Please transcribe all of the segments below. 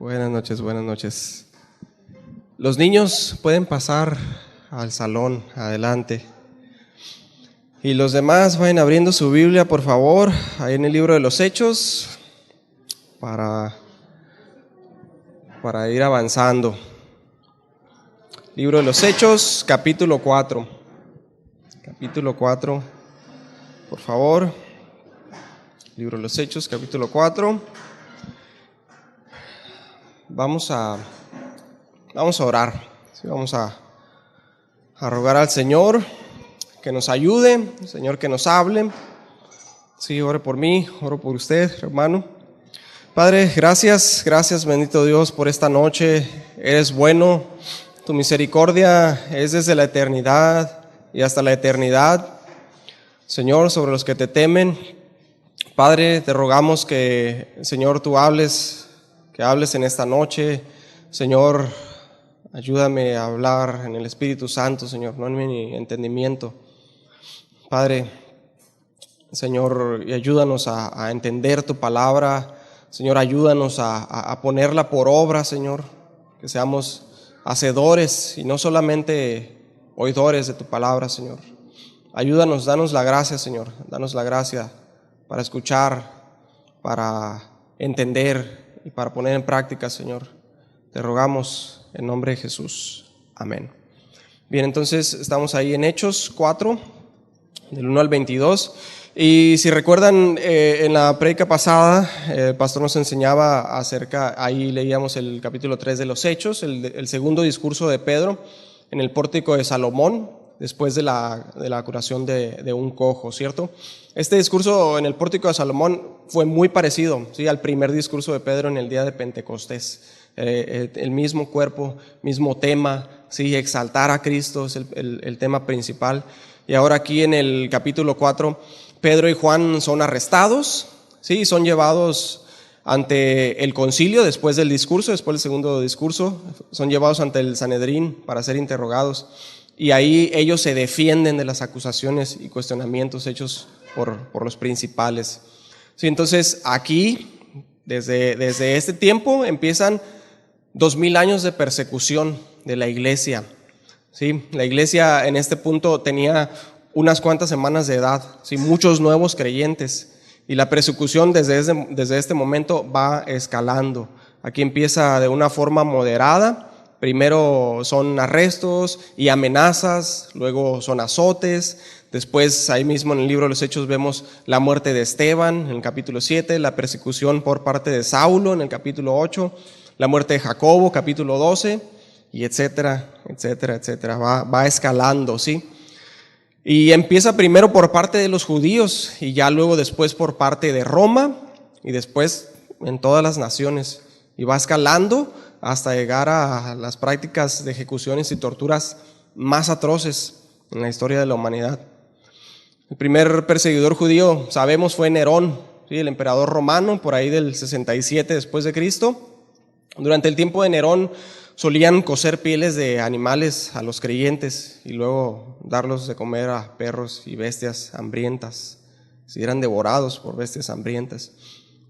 Buenas noches, buenas noches. Los niños pueden pasar al salón, adelante. Y los demás vayan abriendo su Biblia, por favor, ahí en el libro de los Hechos, para ir avanzando. Libro de los Hechos, capítulo 4. Capítulo 4, por favor. Libro de los Hechos, capítulo 4. Vamos a orar, ¿sí? Vamos a rogar al Señor que nos ayude, Señor que nos hable. Sí, ore por mí, oro por usted, hermano. Padre, gracias, bendito Dios, por esta noche. Eres bueno, tu misericordia es desde la eternidad y hasta la eternidad. Señor, sobre los que te temen, Padre, te rogamos que, Señor, tú hables en esta noche. Señor, ayúdame a hablar en el Espíritu Santo, Señor, no en mi entendimiento. Padre, Señor, y ayúdanos a entender tu palabra. Señor, ayúdanos a ponerla por obra, Señor, que seamos hacedores y no solamente oidores de tu palabra, Señor. Ayúdanos, danos la gracia, Señor, danos la gracia para escuchar, para entender y para poner en práctica, Señor. Te rogamos en nombre de Jesús. Amén. Bien, entonces estamos ahí en Hechos 4, del 1 al 22. Y si recuerdan, en la prédica pasada, el pastor nos enseñaba acerca, ahí leíamos el capítulo 3 de los Hechos, el segundo discurso de Pedro en el pórtico de Salomón, después de la curación de un cojo, ¿cierto? Este discurso en el pórtico de Salomón fue muy parecido, ¿sí?, al primer discurso de Pedro en el día de Pentecostés. El mismo cuerpo, mismo tema, ¿sí?, exaltar a Cristo es el tema principal. Y ahora aquí en el capítulo 4, Pedro y Juan son arrestados, ¿sí?, son llevados ante el concilio después del discurso, después del segundo discurso, son llevados ante el Sanedrín para ser interrogados. Y ahí ellos se defienden de las acusaciones y cuestionamientos hechos por los principales. Sí, entonces aquí, desde este tiempo, empiezan 2000 años de persecución de la iglesia. Sí, la iglesia en este punto tenía unas cuantas semanas de edad, sí, muchos nuevos creyentes, y la persecución desde este momento va escalando. Aquí empieza de una forma moderada. Primero son arrestos y amenazas, luego son azotes. Después, ahí mismo en el libro de los Hechos vemos la muerte de Esteban en el capítulo 7, la persecución por parte de Saulo en el capítulo 8, la muerte de Jacobo, capítulo 12, y etcétera, etcétera, etcétera. Va escalando, ¿sí? Y empieza primero por parte de los judíos y ya luego después por parte de Roma y después en todas las naciones. Y va escalando hasta llegar a las prácticas de ejecuciones y torturas más atroces en la historia de la humanidad. El primer perseguidor judío, sabemos, fue Nerón, ¿sí?, el emperador romano, por ahí del 67 después de Cristo. Durante el tiempo de Nerón solían coser pieles de animales a los creyentes y luego darlos de comer a perros y bestias hambrientas, si eran devorados por bestias hambrientas.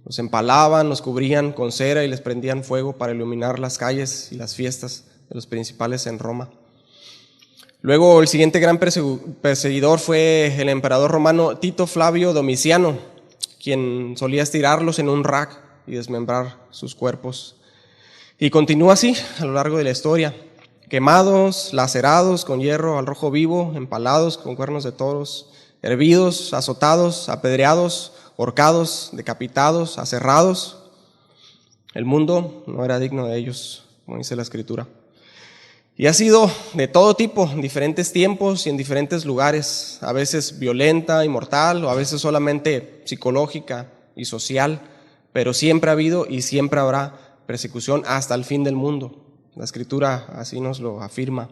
Los empalaban, los cubrían con cera y les prendían fuego para iluminar las calles y las fiestas de los principales en Roma. Luego el siguiente gran perseguidor fue el emperador romano Tito Flavio Domiciano, quien solía estirarlos en un rack y desmembrar sus cuerpos. Y continúa así a lo largo de la historia: quemados, lacerados con hierro al rojo vivo, empalados con cuernos de toros, hervidos, azotados, apedreados, ahorcados, decapitados, aserrados. El mundo no era digno de ellos, como dice la Escritura. Y ha sido de todo tipo, en diferentes tiempos y en diferentes lugares, a veces violenta y mortal, o a veces solamente psicológica y social, pero siempre ha habido y siempre habrá persecución hasta el fin del mundo. La Escritura así nos lo afirma.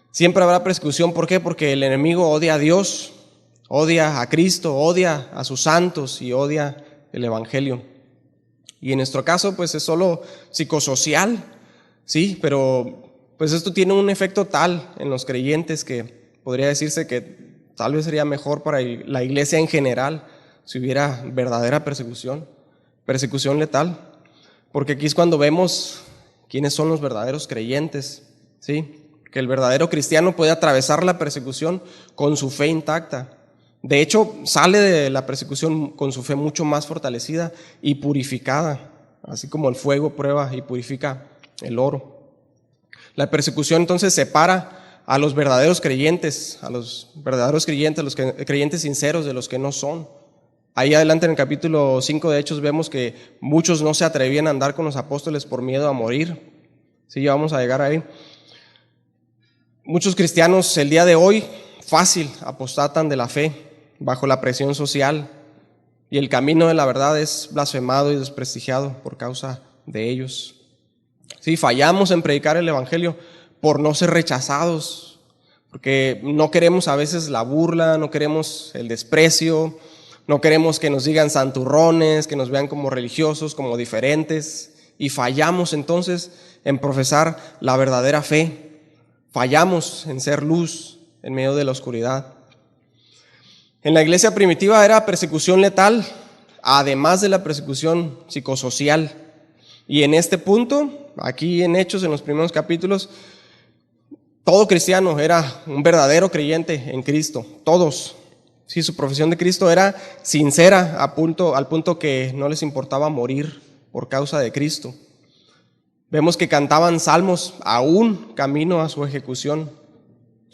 Siempre habrá persecución. ¿Por qué? Porque el enemigo odia a Dios, odia a Cristo, odia a sus santos y odia el Evangelio. Y en nuestro caso, pues es solo psicosocial, sí, pero pues esto tiene un efecto tal en los creyentes que podría decirse que tal vez sería mejor para la iglesia en general si hubiera verdadera persecución letal. porque aquí es cuando vemos quiénes son los verdaderos creyentes, ¿sí? Que el verdadero cristiano puede atravesar la persecución con su fe intacta. De hecho, sale de la persecución con su fe mucho más fortalecida y purificada, así como el fuego prueba y purifica el oro. La persecución entonces separa a los verdaderos creyentes, los creyentes sinceros de los que no son. Ahí adelante en el capítulo 5 de Hechos vemos que muchos no se atrevían a andar con los apóstoles por miedo a morir. Sí, ya vamos a llegar ahí. Muchos cristianos el día de hoy fácil apostatan de la fe bajo la presión social, y el camino de la verdad es blasfemado y desprestigiado por causa de ellos. Sí, fallamos en predicar el evangelio por no ser rechazados, porque no queremos a veces la burla, no queremos el desprecio, no queremos que nos digan santurrones, que nos vean como religiosos, como diferentes, y fallamos entonces en profesar la verdadera fe. Fallamos en ser luz en medio de la oscuridad. En la iglesia primitiva era persecución letal, además de la persecución psicosocial. Y en este punto, aquí en Hechos, en los primeros capítulos, todo cristiano era un verdadero creyente en Cristo, todos. Sí, su profesión de Cristo era sincera al punto que no les importaba morir por causa de Cristo. Vemos que cantaban salmos aún camino a su ejecución.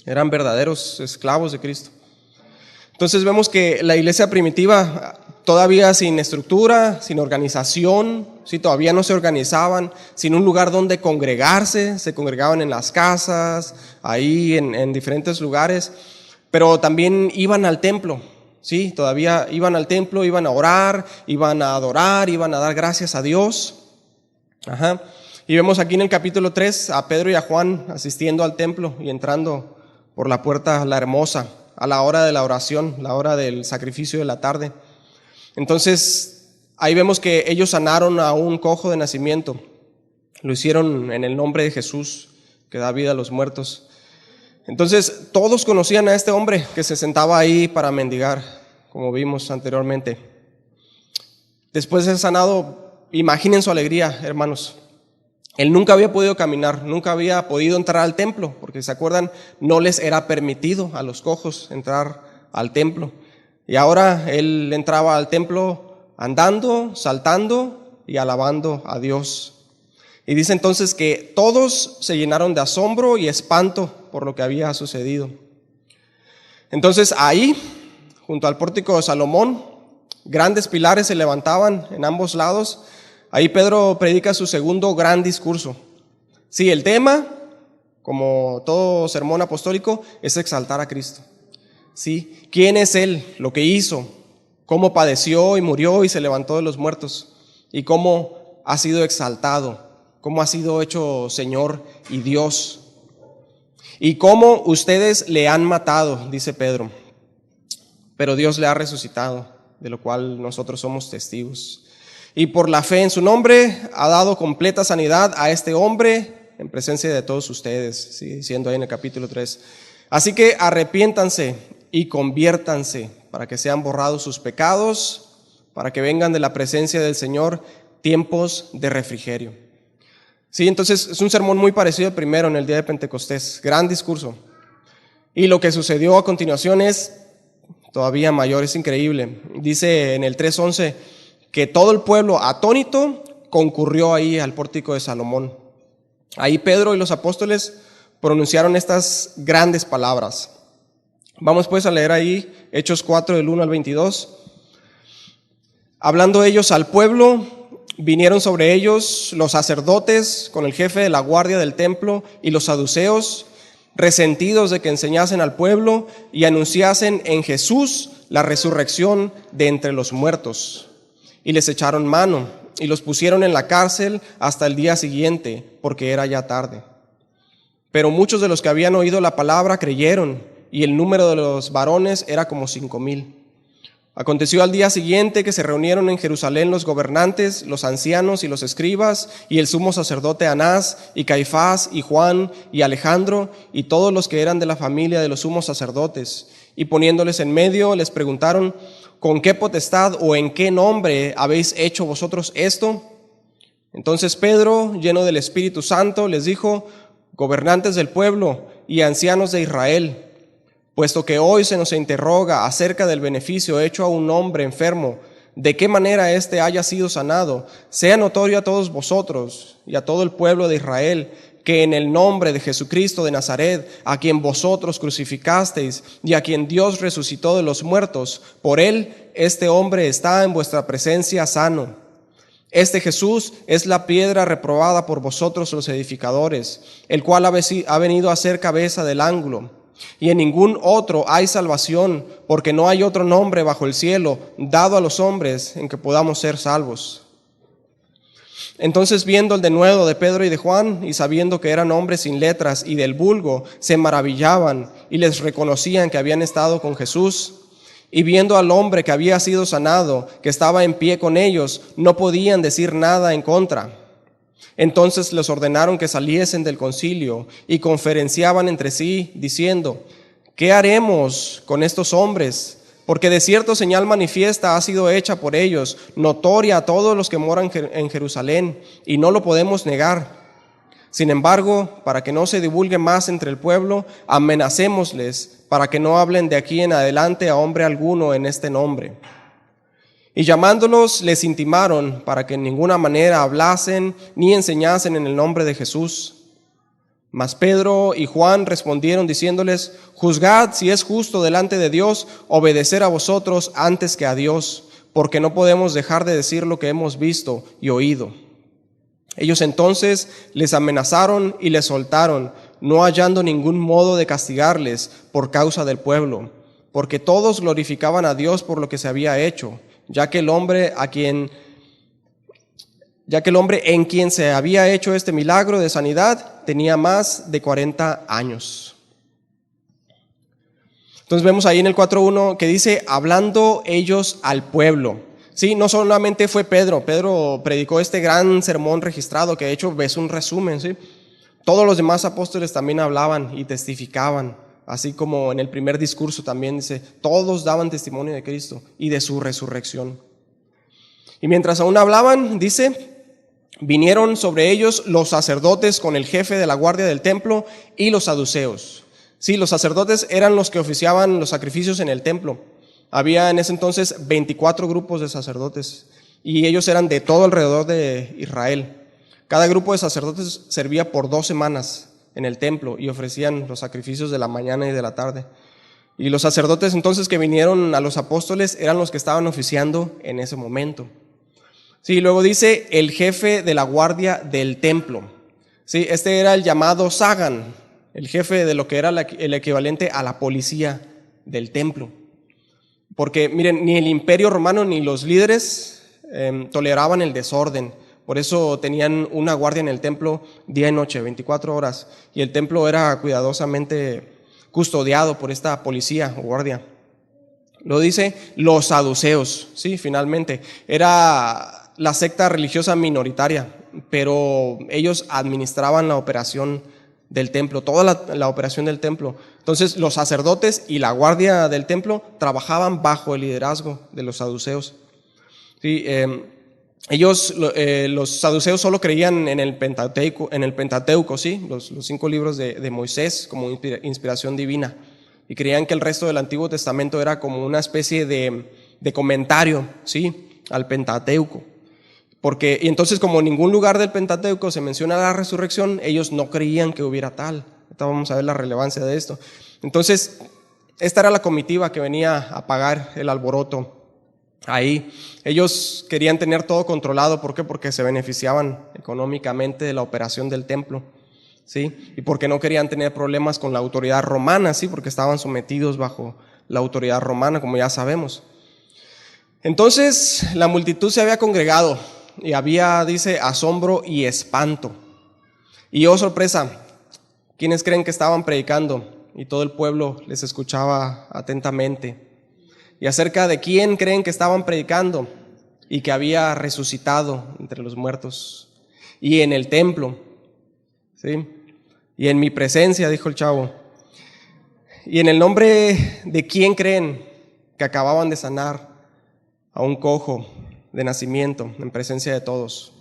Eran verdaderos esclavos de Cristo. Entonces vemos que la iglesia primitiva, todavía sin estructura, sin organización, ¿sí? Todavía no se organizaban, sin un lugar donde congregarse, se congregaban en las casas, ahí en diferentes lugares, pero también iban al templo, ¿sí? Todavía iban al templo, iban a orar, iban a adorar, iban a dar gracias a Dios. Y vemos aquí en el capítulo 3 a Pedro y a Juan asistiendo al templo y entrando por la puerta la hermosa, a la hora de la oración, la hora del sacrificio de la tarde. Entonces, ahí vemos que ellos sanaron a un cojo de nacimiento. Lo hicieron en el nombre de Jesús, que da vida a los muertos. Entonces, todos conocían a este hombre que se sentaba ahí para mendigar, como vimos anteriormente. Después de ser sanado, imaginen su alegría, hermanos. Él nunca había podido caminar, nunca había podido entrar al templo, porque se acuerdan, no les era permitido a los cojos entrar al templo. Y ahora él entraba al templo andando, saltando y alabando a Dios. Y dice entonces que todos se llenaron de asombro y espanto por lo que había sucedido. Entonces ahí, junto al pórtico de Salomón, grandes pilares se levantaban en ambos lados. Ahí Pedro predica su segundo gran discurso. Sí, el tema, como todo sermón apostólico, es exaltar a Cristo. Sí, ¿quién es Él? Lo que hizo, cómo padeció y murió y se levantó de los muertos, y cómo ha sido exaltado, cómo ha sido hecho Señor y Dios, y cómo ustedes le han matado, dice Pedro, pero Dios le ha resucitado, de lo cual nosotros somos testigos. Y por la fe en su nombre ha dado completa sanidad a este hombre en presencia de todos ustedes, ¿sí? Diciendo ahí en el capítulo 3. Así que arrepiéntanse y conviértanse para que sean borrados sus pecados, para que vengan de la presencia del Señor tiempos de refrigerio. Sí, entonces es un sermón muy parecido al primero en el día de Pentecostés, gran discurso. Y lo que sucedió a continuación es todavía mayor, es increíble. Dice en el 3:11 que todo el pueblo atónito concurrió ahí al pórtico de Salomón. Ahí Pedro y los apóstoles pronunciaron estas grandes palabras. Vamos pues a leer ahí Hechos 4 del 1 al 22. Hablando ellos al pueblo, vinieron sobre ellos los sacerdotes con el jefe de la guardia del templo y los saduceos, resentidos de que enseñasen al pueblo y anunciasen en Jesús la resurrección de entre los muertos. Y les echaron mano y los pusieron en la cárcel hasta el día siguiente, porque era ya tarde. Pero muchos de los que habían oído la palabra creyeron, y el número de los varones era como 5,000. Aconteció al día siguiente que se reunieron en Jerusalén los gobernantes, los ancianos y los escribas, y el sumo sacerdote Anás, y Caifás, y Juan, y Alejandro, y todos los que eran de la familia de los sumos sacerdotes. Y poniéndoles en medio, les preguntaron: ¿con qué potestad o en qué nombre habéis hecho vosotros esto? Entonces Pedro, lleno del Espíritu Santo, les dijo: gobernantes del pueblo y ancianos de Israel, puesto que hoy se nos interroga acerca del beneficio hecho a un hombre enfermo, de qué manera éste haya sido sanado, sea notorio a todos vosotros y a todo el pueblo de Israel, que en el nombre de Jesucristo de Nazaret, a quien vosotros crucificasteis y a quien Dios resucitó de los muertos, por él este hombre está en vuestra presencia sano. Este Jesús es la piedra reprobada por vosotros los edificadores, el cual ha venido a ser cabeza del ángulo. Y en ningún otro hay salvación, porque no hay otro nombre bajo el cielo dado a los hombres en que podamos ser salvos. Entonces, viendo el denuedo de Pedro y de Juan, y sabiendo que eran hombres sin letras y del vulgo, se maravillaban y les reconocían que habían estado con Jesús. Y viendo al hombre que había sido sanado, que estaba en pie con ellos, no podían decir nada en contra. Entonces les ordenaron que saliesen del concilio y conferenciaban entre sí, diciendo: ¿qué haremos con estos hombres? Porque de cierto señal manifiesta ha sido hecha por ellos, notoria a todos los que moran en Jerusalén, y no lo podemos negar. Sin embargo, para que no se divulgue más entre el pueblo, amenacémosles para que no hablen de aquí en adelante a hombre alguno en este nombre. Y llamándolos, les intimaron para que en ninguna manera hablasen ni enseñasen en el nombre de Jesús. Mas Pedro y Juan respondieron diciéndoles: juzgad si es justo delante de Dios obedecer a vosotros antes que a Dios, porque no podemos dejar de decir lo que hemos visto y oído. Ellos entonces les amenazaron y les soltaron, no hallando ningún modo de castigarles por causa del pueblo, porque todos glorificaban a Dios por lo que se había hecho, ya que el hombre en quien se había hecho este milagro de sanidad tenía más de 40 años. Entonces vemos ahí en el 4:1 que dice: hablando ellos al pueblo. Sí, no solamente fue Pedro predicó este gran sermón registrado, que de hecho ves un resumen, ¿sí? Todos los demás apóstoles también hablaban y testificaban, así como en el primer discurso también dice: todos daban testimonio de Cristo y de su resurrección. Y mientras aún hablaban, dice: vinieron sobre ellos los sacerdotes con el jefe de la guardia del templo y los saduceos. Sí, los sacerdotes eran los que oficiaban los sacrificios en el templo. Había en ese entonces 24 grupos de sacerdotes y ellos eran de todo alrededor de Israel. Cada grupo de sacerdotes servía por 2 semanas en el templo y ofrecían los sacrificios de la mañana y de la tarde. Y los sacerdotes entonces que vinieron a los apóstoles eran los que estaban oficiando en ese momento. Sí, luego dice el jefe de la guardia del templo. Sí, este era el llamado Sagan, el jefe de lo que era el equivalente a la policía del templo. Porque miren, ni el imperio romano ni los líderes toleraban el desorden. Por eso tenían una guardia en el templo día y noche, 24 horas. Y el templo era cuidadosamente custodiado por esta policía o guardia. Lo dice los saduceos, sí, finalmente. Era la secta religiosa minoritaria, pero ellos administraban la operación del templo, toda la operación del templo. Entonces los sacerdotes y la guardia del templo trabajaban bajo el liderazgo de los saduceos. Sí, los saduceos solo creían en el Pentateuco, ¿sí? Los 5 libros de Moisés como inspiración divina, y creían que el resto del Antiguo Testamento era como una especie de comentario, ¿sí? Al Pentateuco. Y entonces, como en ningún lugar del Pentateuco se menciona la resurrección, ellos no creían que hubiera tal. Ahorita vamos a ver la relevancia de esto. Entonces, esta era la comitiva que venía a pagar el alboroto ahí. Ellos querían tener todo controlado. ¿Por qué? Porque se beneficiaban económicamente de la operación del templo, ¿sí? Y porque no querían tener problemas con la autoridad romana, ¿sí? Porque estaban sometidos bajo la autoridad romana, como ya sabemos. Entonces, la multitud se había congregado y había, dice, asombro y espanto. Y oh sorpresa, ¿quiénes creen que estaban predicando? Y todo el pueblo les escuchaba atentamente. ¿Y acerca de quién creen que estaban predicando? Y que había resucitado entre los muertos. Y en el templo, ¿sí? Y en mi presencia, dijo el chavo. ¿Y en el nombre de quién creen que acababan de sanar a un cojo de nacimiento en presencia de todos?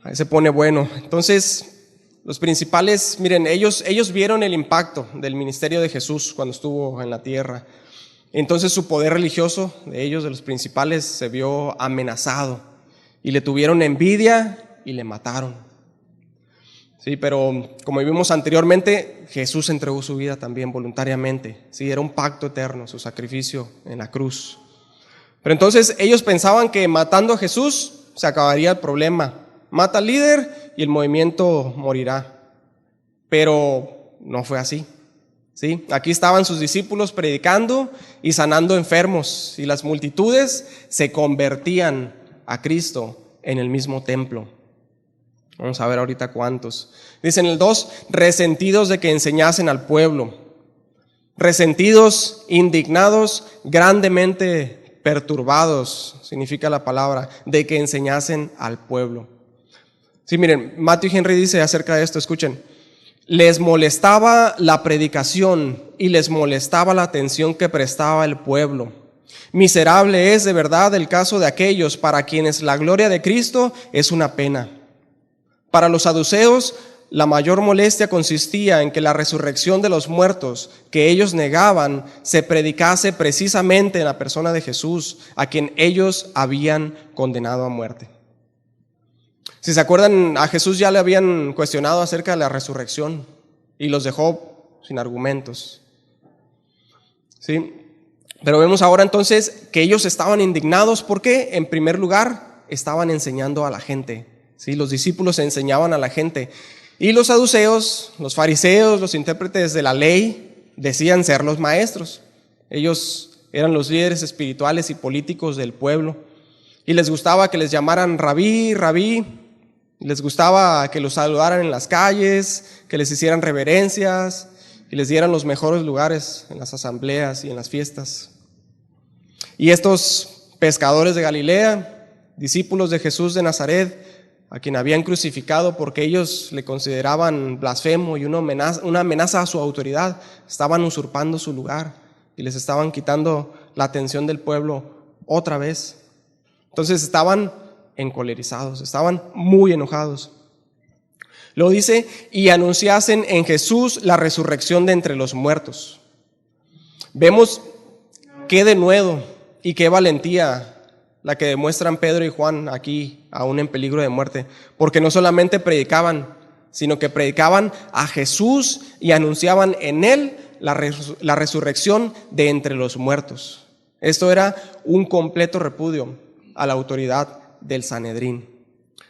Ahí se pone bueno. Entonces, los principales, miren, ellos vieron el impacto del ministerio de Jesús cuando estuvo en la tierra. Entonces su poder religioso de ellos, de los principales, se vio amenazado y le tuvieron envidia y le mataron. Sí, pero como vimos anteriormente, Jesús entregó su vida también voluntariamente. Sí, era un pacto eterno, su sacrificio en la cruz. Pero entonces ellos pensaban que matando a Jesús se acabaría el problema. Mata al líder y el movimiento morirá. Pero no fue así. ¿Sí? Aquí estaban sus discípulos predicando y sanando enfermos, y las multitudes se convertían a Cristo en el mismo templo. Vamos a ver ahorita cuántos. Dice en el 2, resentidos de que enseñasen al pueblo. Resentidos, indignados, grandemente perturbados, significa la palabra, de que enseñasen al pueblo. Sí, miren, Matthew Henry dice acerca de esto, escuchen. Les molestaba la predicación y les molestaba la atención que prestaba el pueblo. Miserable es de verdad el caso de aquellos para quienes la gloria de Cristo es una pena. Para los saduceos, la mayor molestia consistía en que la resurrección de los muertos que ellos negaban se predicase precisamente en la persona de Jesús, a quien ellos habían condenado a muerte. Si se acuerdan, a Jesús ya le habían cuestionado acerca de la resurrección y los dejó sin argumentos. ¿Sí? Pero vemos ahora entonces que ellos estaban indignados porque, en primer lugar, estaban enseñando a la gente. ¿Sí? Los discípulos enseñaban a la gente. Y los saduceos, los fariseos, los intérpretes de la ley, decían ser los maestros. Ellos eran los líderes espirituales y políticos del pueblo. Y les gustaba que les llamaran rabí, rabí. Les gustaba que los saludaran en las calles, que les hicieran reverencias y les dieran los mejores lugares en las asambleas y en las fiestas. Y estos pescadores de Galilea, discípulos de Jesús de Nazaret, a quien habían crucificado porque ellos le consideraban blasfemo y una amenaza a su autoridad, estaban usurpando su lugar y les estaban quitando la atención del pueblo otra vez. Entonces estaban encolerizados, estaban muy enojados. Lo dice, y anunciasen en Jesús la resurrección de entre los muertos. Vemos qué denuedo y qué valentía la que demuestran Pedro y Juan aquí, aún en peligro de muerte, porque no solamente predicaban, sino que predicaban a Jesús y anunciaban en él la resurrección de entre los muertos. Esto era un completo repudio a la autoridad del Sanedrín.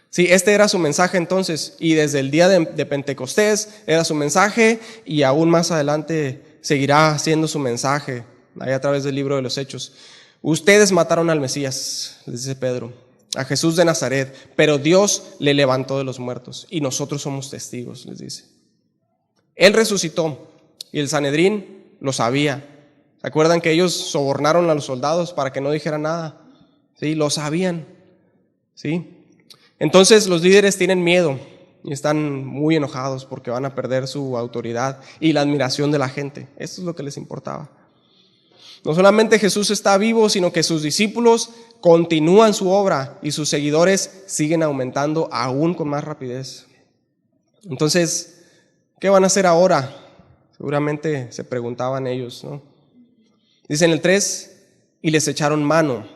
Sí, este era su mensaje entonces, y desde el día de Pentecostés era su mensaje, y aún más adelante seguirá siendo su mensaje, ahí a través del libro de los Hechos. Ustedes mataron al Mesías, les dice Pedro, a Jesús de Nazaret, pero Dios le levantó de los muertos, y nosotros somos testigos, les dice. Él resucitó, y el Sanedrín lo sabía. ¿Se acuerdan que ellos sobornaron a los soldados para que no dijeran nada? Sí, lo sabían. ¿Sí? Entonces los líderes tienen miedo y están muy enojados porque van a perder su autoridad y la admiración de la gente. Esto es lo que les importaba. No solamente Jesús está vivo, sino que sus discípulos continúan su obra y sus seguidores siguen aumentando aún con más rapidez. Entonces, ¿qué van a hacer ahora? Seguramente se preguntaban ellos, ¿no? Dice en el 3, y les echaron mano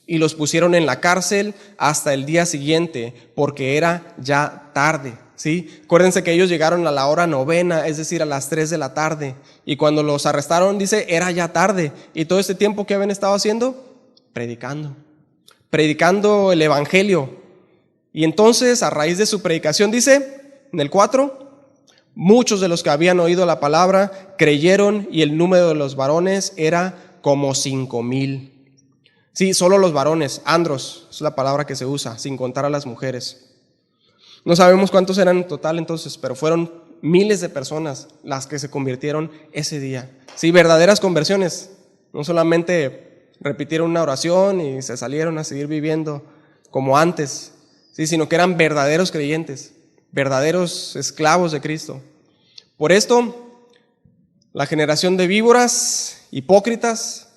y los pusieron en la cárcel hasta el día siguiente, porque era ya tarde. ¿Sí? Acuérdense que ellos llegaron a la hora 9, es decir, a las 3 de la tarde. Y cuando los arrestaron, dice, era ya tarde. Y todo este tiempo, ¿qué habían estado haciendo? Predicando el evangelio. Y entonces, a raíz de su predicación, dice, en el 4, muchos de los que habían oído la palabra creyeron, y el número de los varones era como 5,000. Sí, solo los varones, andros, es la palabra que se usa, sin contar a las mujeres. No sabemos cuántos eran en total entonces, pero fueron miles de personas las que se convirtieron ese día. Sí, verdaderas conversiones, no solamente repitieron una oración y se salieron a seguir viviendo como antes, sí, sino que eran verdaderos creyentes, verdaderos esclavos de Cristo. Por esto, la generación de víboras, hipócritas,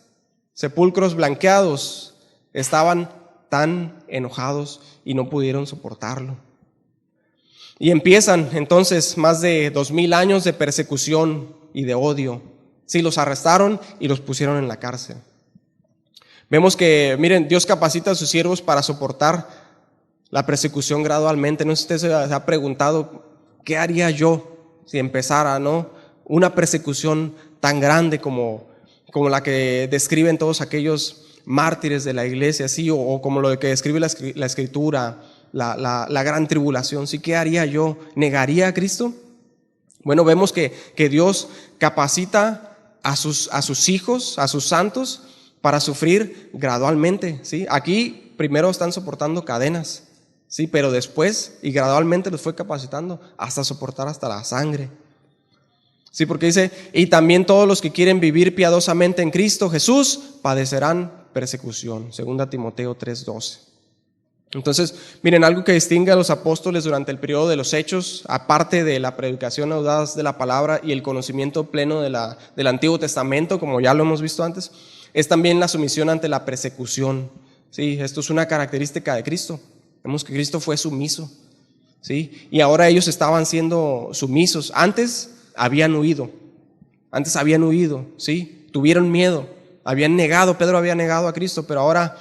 sepulcros blanqueados, estaban tan enojados y no pudieron soportarlo. Y empiezan entonces más de 2000 años de persecución y de odio. Sí, los arrestaron y los pusieron en la cárcel. Vemos que, miren, Dios capacita a sus siervos para soportar la persecución gradualmente. No sé si usted se ha preguntado, ¿qué haría yo si empezara, no, una persecución tan grande como la que describen todos aquellos mártires de la iglesia, sí, o como lo que describe la Escritura, la gran tribulación? ¿Sí? ¿Qué haría yo? ¿Negaría a Cristo? Bueno, vemos que Dios capacita a sus hijos, a sus santos, para sufrir gradualmente, ¿sí? Aquí primero están soportando cadenas, ¿sí? Pero después y gradualmente los fue capacitando hasta soportar hasta la sangre. Sí, porque dice, y también todos los que quieren vivir piadosamente en Cristo Jesús padecerán persecución. 2 Timoteo 3:12. Entonces, miren, algo que distingue a los apóstoles durante el periodo de los Hechos, aparte de la predicación audaz de la palabra y el conocimiento pleno del Antiguo Testamento, como ya lo hemos visto antes, es también la sumisión ante la persecución. Sí, esto es una característica de Cristo. Vemos que Cristo fue sumiso, ¿sí? Y ahora ellos estaban siendo sumisos. Antes habían huido, ¿sí? Tuvieron miedo, Pedro había negado a Cristo, pero ahora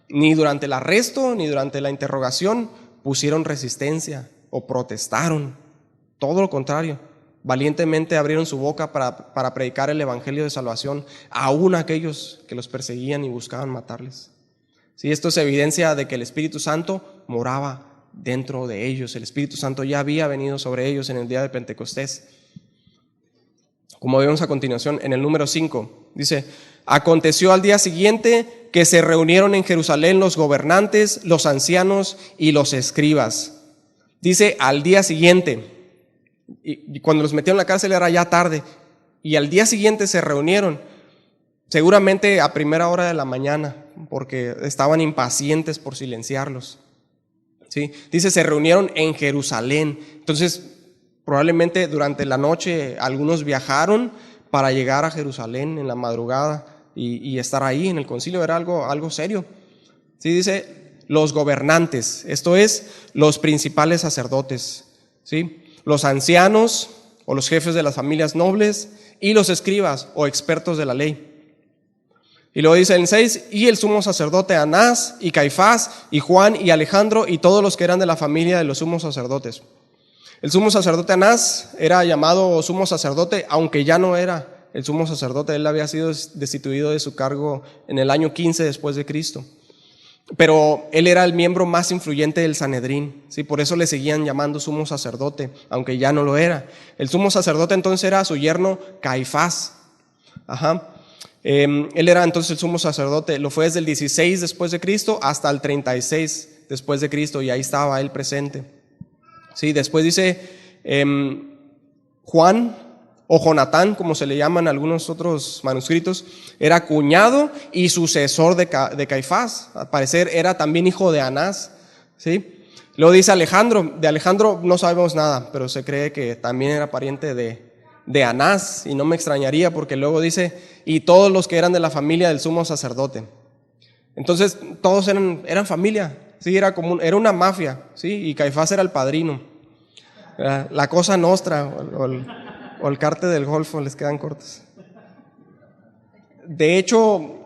ni durante el arresto ni durante la interrogación pusieron resistencia o protestaron. Todo lo contrario, valientemente abrieron su boca para predicar el evangelio de salvación aún a aquellos que los perseguían y buscaban matarles. Sí, esto es evidencia de que el Espíritu Santo moraba dentro de ellos. El Espíritu Santo ya había venido sobre ellos en el día de Pentecostés. Como vemos a continuación en el número 5, dice: aconteció al día siguiente que se reunieron en Jerusalén los gobernantes, los ancianos y los escribas. Dice al día siguiente, y cuando los metieron en la cárcel era ya tarde, y al día siguiente se reunieron, seguramente a primera hora de la mañana, porque estaban impacientes por silenciarlos. ¿Sí? Dice, se reunieron en Jerusalén. Entonces, probablemente durante la noche algunos viajaron para llegar a Jerusalén en la madrugada y estar ahí en el concilio. Era algo serio. ¿Sí? Dice, los gobernantes, esto es, los principales sacerdotes, ¿sí? Los ancianos o los jefes de las familias nobles y los escribas o expertos de la ley. Y luego dice en 6, y el sumo sacerdote Anás y Caifás y Juan y Alejandro y todos los que eran de la familia de los sumos sacerdotes. El sumo sacerdote Anás era llamado sumo sacerdote, aunque ya no era el sumo sacerdote. Él había sido destituido de su cargo en el año 15 después de Cristo. Pero él era el miembro más influyente del Sanedrín, ¿sí? Por eso le seguían llamando sumo sacerdote, aunque ya no lo era. El sumo sacerdote entonces era su yerno Caifás. Él era entonces el sumo sacerdote, lo fue desde el 16 después de Cristo hasta el 36 después de Cristo, y ahí estaba él presente. Sí, después dice Juan o Jonatán, como se le llaman algunos otros manuscritos, era cuñado y sucesor de Caifás. Al parecer era también hijo de Anás, ¿sí? Luego dice Alejandro, de Alejandro no sabemos nada, pero se cree que también era pariente de Anás, y no me extrañaría porque luego dice, y todos los que eran de la familia del sumo sacerdote. Entonces todos eran familia, sí, era una mafia, sí, y Caifás era el padrino. La cosa nostra o el cártel del Golfo les quedan cortos. De hecho,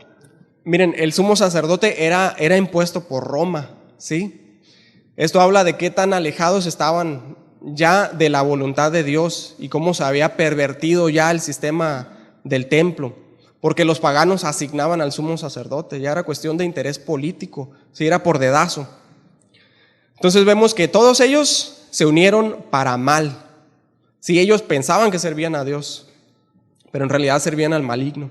miren, el sumo sacerdote era impuesto por Roma, ¿sí? Esto habla de qué tan alejados estaban ya de la voluntad de Dios y cómo se había pervertido ya el sistema del templo, porque los paganos asignaban al sumo sacerdote, ya era cuestión de interés político, ¿sí? Era por dedazo. Entonces vemos que todos ellos se unieron para mal. Sí, ellos pensaban que servían a Dios, pero en realidad servían al maligno.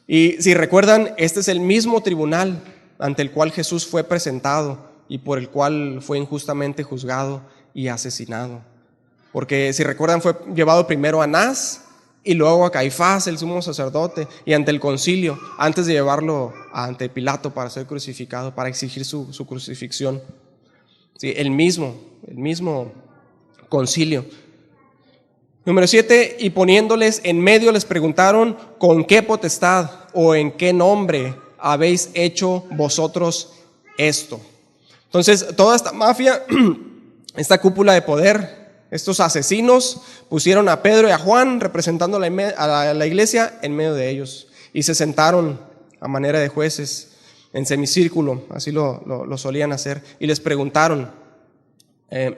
Y si recuerdan, este es el mismo tribunal ante el cual Jesús fue presentado y por el cual fue injustamente juzgado y asesinado. Porque si recuerdan, fue llevado primero a Anás y luego a Caifás, el sumo sacerdote, y ante el concilio, antes de llevarlo ante Pilato para ser crucificado, para exigir su crucifixión. Sí, el mismo concilio. Número 7, y poniéndoles en medio les preguntaron, ¿con qué potestad o en qué nombre habéis hecho vosotros esto? Entonces, toda esta mafia esta cúpula de poder, estos asesinos, pusieron a Pedro y a Juan, representando a la iglesia, en medio de ellos. Y se sentaron a manera de jueces, en semicírculo, así lo solían hacer. Y les preguntaron,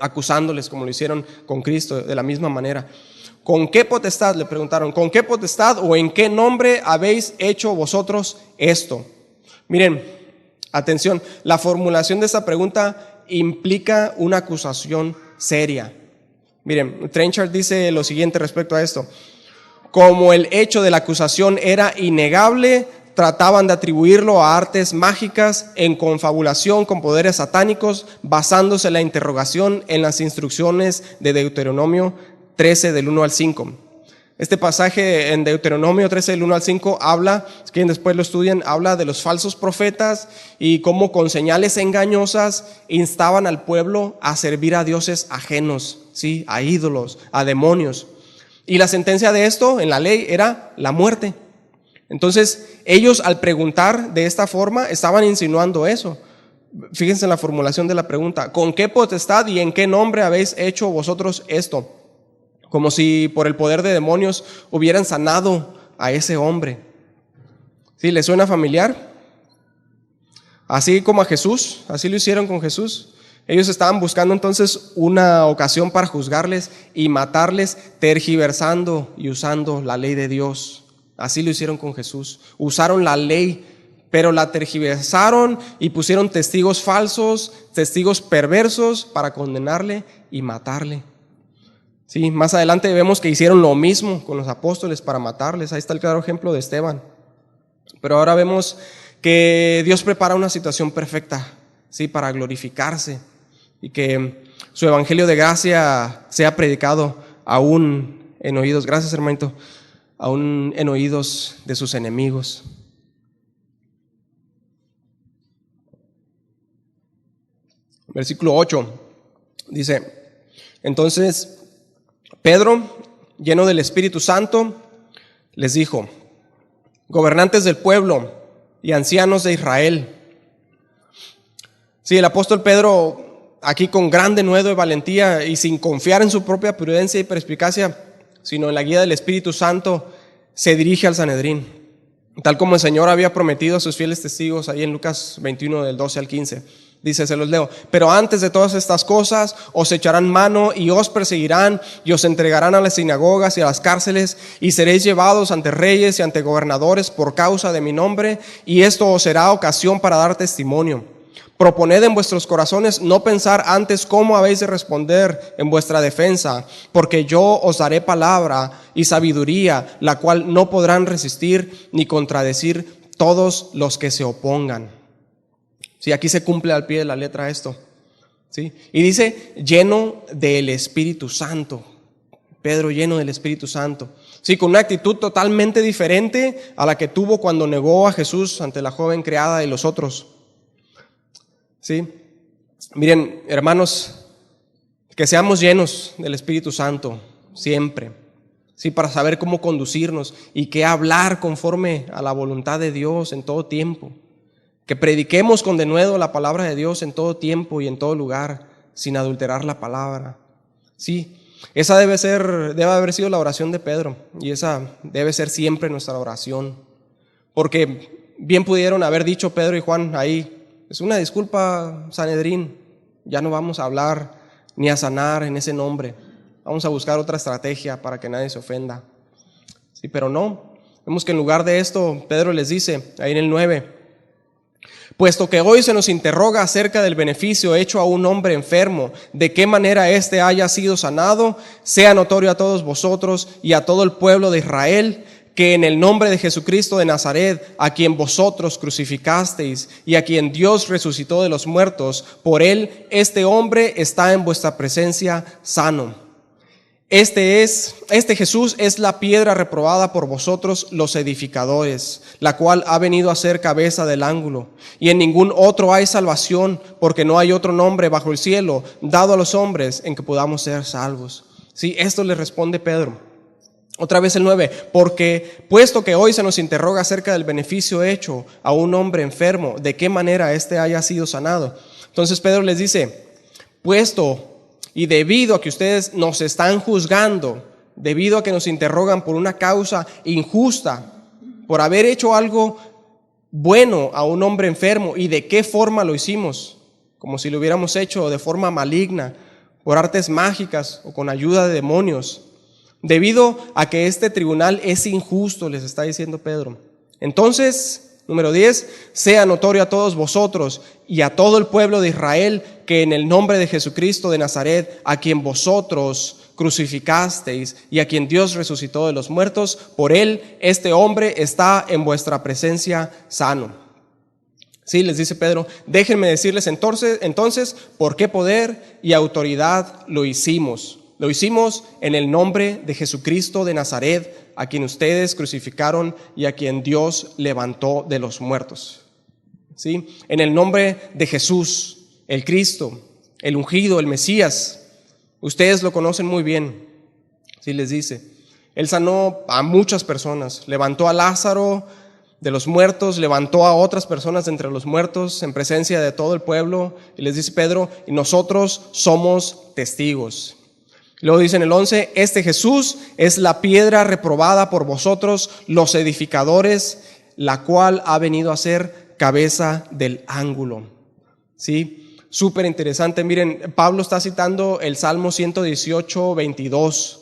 acusándoles como lo hicieron con Cristo, de la misma manera. ¿Con qué potestad? Le preguntaron, ¿con qué potestad o en qué nombre habéis hecho vosotros esto? Miren, atención, la formulación de esta pregunta implica una acusación seria. Miren, Trenchard dice lo siguiente respecto a esto. Como el hecho de la acusación era innegable, trataban de atribuirlo a artes mágicas en confabulación con poderes satánicos, basándose la interrogación en las instrucciones de Deuteronomio 13 del 1 al 5. Este pasaje en Deuteronomio 13 del 1 al 5 habla, si quieren después lo estudian, habla de los falsos profetas y cómo con señales engañosas instaban al pueblo a servir a dioses ajenos, ¿sí? A ídolos, a demonios. Y la sentencia de esto en la ley era la muerte. Entonces ellos, al preguntar de esta forma, estaban insinuando eso. Fíjense en la formulación de la pregunta: ¿con qué potestad y en qué nombre habéis hecho vosotros esto? Como si por el poder de demonios hubieran sanado a ese hombre. ¿Sí? ¿Les suena familiar? Así como a Jesús, así lo hicieron con Jesús. Ellos estaban buscando entonces una ocasión para juzgarles y matarles, tergiversando y usando la ley de Dios. Así lo hicieron con Jesús. Usaron la ley, pero la tergiversaron y pusieron testigos falsos, testigos perversos para condenarle y matarle. Sí, más adelante vemos que hicieron lo mismo con los apóstoles para matarles. Ahí está el claro ejemplo de Esteban. Pero ahora vemos que Dios prepara una situación perfecta, sí, para glorificarse y que su evangelio de gracia sea predicado aún en oídos, gracias hermanito, aún en oídos de sus enemigos. Versículo 8 dice: entonces Pedro, lleno del Espíritu Santo, les dijo: gobernantes del pueblo y ancianos de Israel. Sí, el apóstol Pedro, aquí con gran denuedo de valentía y sin confiar en su propia prudencia y perspicacia, sino en la guía del Espíritu Santo, se dirige al Sanedrín, tal como el Señor había prometido a sus fieles testigos ahí en Lucas 21 del 12 al 15. Dice, se los leo: pero antes de todas estas cosas os echarán mano y os perseguirán y os entregarán a las sinagogas y a las cárceles y seréis llevados ante reyes y ante gobernadores por causa de mi nombre, y esto os será ocasión para dar testimonio. Proponed en vuestros corazones no pensar antes cómo habéis de responder en vuestra defensa, porque yo os daré palabra y sabiduría, la cual no podrán resistir ni contradecir todos los que se opongan. Sí, aquí se cumple al pie de la letra esto. ¿Sí? Y dice, lleno del Espíritu Santo. Pedro lleno del Espíritu Santo. Sí, con una actitud totalmente diferente a la que tuvo cuando negó a Jesús ante la joven criada y los otros. Sí. Miren, hermanos, que seamos llenos del Espíritu Santo siempre. Sí, para saber cómo conducirnos y qué hablar conforme a la voluntad de Dios en todo tiempo. Que prediquemos con denuedo la palabra de Dios en todo tiempo y en todo lugar, sin adulterar la palabra. Sí, esa debe haber sido la oración de Pedro, y esa debe ser siempre nuestra oración. Porque bien pudieron haber dicho Pedro y Juan ahí: es una disculpa, Sanedrín, ya no vamos a hablar ni a sanar en ese nombre. Vamos a buscar otra estrategia para que nadie se ofenda. Sí, pero no. Vemos que en lugar de esto, Pedro les dice, ahí en el 9, puesto que hoy se nos interroga acerca del beneficio hecho a un hombre enfermo, de qué manera éste haya sido sanado, sea notorio a todos vosotros y a todo el pueblo de Israel, que en el nombre de Jesucristo de Nazaret, a quien vosotros crucificasteis y a quien Dios resucitó de los muertos, por él este hombre está en vuestra presencia sano. Este Jesús es la piedra reprobada por vosotros los edificadores, la cual ha venido a ser cabeza del ángulo. Y en ningún otro hay salvación, porque no hay otro nombre bajo el cielo dado a los hombres en que podamos ser salvos. Sí, esto le responde Pedro. Otra vez el 9, porque puesto que hoy se nos interroga acerca del beneficio hecho a un hombre enfermo, de qué manera éste haya sido sanado. Entonces Pedro les dice, puesto Y debido a que ustedes nos están juzgando, debido a que nos interrogan por una causa injusta, por haber hecho algo bueno a un hombre enfermo, y de qué forma lo hicimos, como si lo hubiéramos hecho de forma maligna, por artes mágicas o con ayuda de demonios, debido a que este tribunal es injusto, les está diciendo Pedro. Entonces, número 10, sea notorio a todos vosotros y a todo el pueblo de Israel que en el nombre de Jesucristo de Nazaret, a quien vosotros crucificasteis y a quien Dios resucitó de los muertos, por él este hombre está en vuestra presencia sano. Sí, les dice Pedro, déjenme decirles entonces por qué poder y autoridad lo hicimos. Lo hicimos en el nombre de Jesucristo de Nazaret, a quien ustedes crucificaron y a quien Dios levantó de los muertos. ¿Sí? En el nombre de Jesús, el Cristo, el ungido, el Mesías. Ustedes lo conocen muy bien. Sí, les dice. Él sanó a muchas personas. Levantó a Lázaro de los muertos, levantó a otras personas de entre los muertos en presencia de todo el pueblo. Y les dice Pedro, y nosotros somos testigos. Luego dice en el 11, este Jesús es la piedra reprobada por vosotros, los edificadores, la cual ha venido a ser cabeza del ángulo. ¿Sí? Súper interesante. Miren, Pablo está citando el Salmo 118, 22,